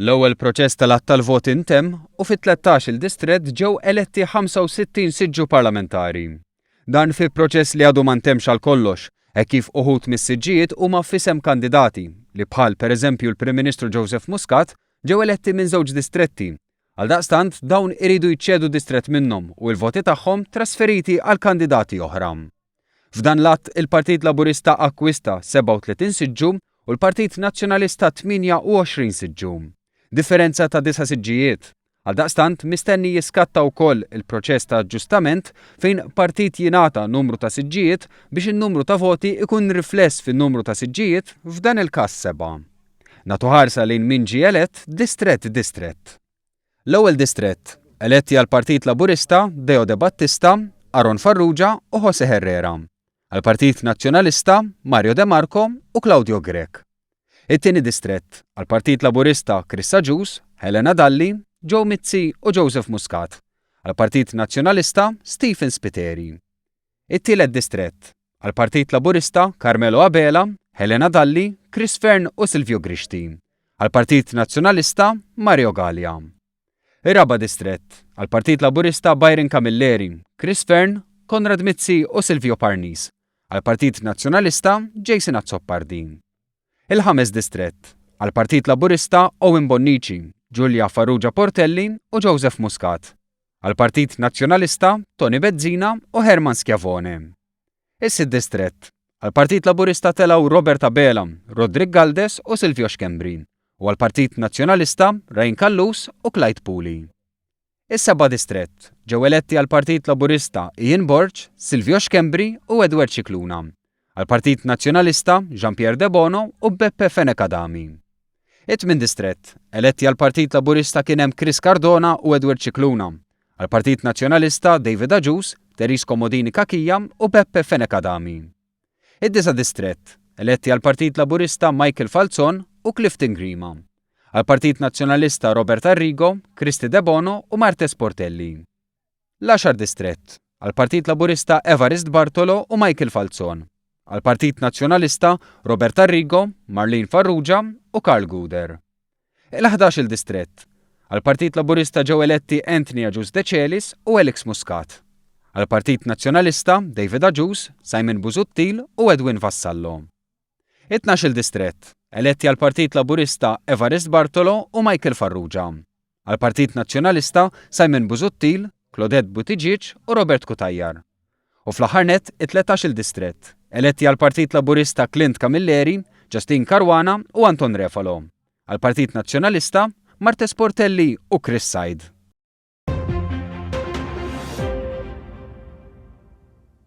L-ewwel proċess tal-att tal-vot intemm u fit-13 distrett ġew eletti 65 siġġu parlamentari. Dan fi proċess li għadu ma ntemx għal kollox, hekk kif uħud mis-siġġijiet huma f'isem kandidati li bħal pereżempju l-Prim Ministru Joseph Muscat ġew eletti minn żewġ distretti. Għaldaqstant dawn iridu jċedu distrett minnhom u l-voti tagħhom trasferiti għal kandidati oħra. F'dan l-att il-Partit Laburista akkwista 37 siġġu u l-Partit Nazzjonalista 28 siġġu. Differenza ta' 9 siġġijiet. Għaldaqstant mistenni jiskatta wkoll il-proċess ta' aġġustament fejn partit jingħata numru ta' siġġijiet biex in-numru ta' voti ikun rifless fin-numru ta' siġġijiet f'dan il-każ 7. Nagħtu ħarsa lejn min ġie elett distrett. L-ewwel distrett eletti għal Partit Laburista Deo De Battista, Aron Farrugia u Jose Herrera. Għal Partit Nazzjonalista Mario De Marco u Claudio Grek. It-tieni distrett għal Partit Laburista Krista Ġus, Helena Dalli, Joe Mizzi u Joseph Muscat. Għal Partit Nazzjonalista Stephen Spiteri. It-tielet distrett għal Partit Laburista Carmelo Abela, Helena Dalli, Chris Fern u Silvio Grixti. Għal Partit Nazzjonalista Mario Gallia. Ir-raba' distrett għal Partit Laburista Byron Camilleri, Chris Fern, Konrad Mizzi u Silvio Parnis. Għal Partit Nazzjonalista Jason Azzopardi. Il-ħames distrett għal Partit Laburista Owen Bonnici, Giulia Farrugia Portelli u Joseph Muscat. Għal Partit Nazzjonalista Tony Bezzina u Herman Schiavone. Is-sitt distrett għal Partit Laburista telgħu Robert Abela, Rodrigue Galdes u Silvio Xkembri u għal Partit Nazzjonalista Rain Kallus u Clyde Puli. Is-seba' distrett ġew eletti għal Partit Laburista Ian Borg, Silvio Xkembri u Edward Cicluna. Għal Partit Nazzjonalista Jean-Pierre De Bono u Beppe Fenekadami. It-tmien distrett eletti għal Partit Laburista kien hemm Chris Cardona u Edward Cicluna. Għal Partit Nazzjonalista David Agius, Teris Komodini Kakija u Beppe Fenekadami. Id-9 distrett eletti għal Partit Laburista Michael Falzon u Clifton Grima. Għal Partit Nazzjonalista Robert Arrigo, Cristi De Bono u Martes Portelli. L-10 distrett għal Partit Laburista Evarist Bartolo u Michael Falzon. Għal Partit Nazzjonalista Robert Arrigo, Marlene Farrugia u Karl Guder. Il-11 distrett għal Partit Laburista ġew eletti Anthony Agius De Celis u Alex Muscat. Għal Partit Nazzjonalista David Agius, Simon Busuttil u Edwin Vassallo. It-12 distrett eletti għal Partit Laburista Evarist Bartolo u Michael Farrugia. Għal Partit Nazzjonalista Simon Busuttil, Claudette Buttigieg u Robert Kutajjar. U fl-aħħar nett it-13 distrett eletti għal Partit Laburista Clint Camilleri, Justin Caruana u Anton Refalo. Għal Partit Nazzjonalista Martes Portelli u Chris Said.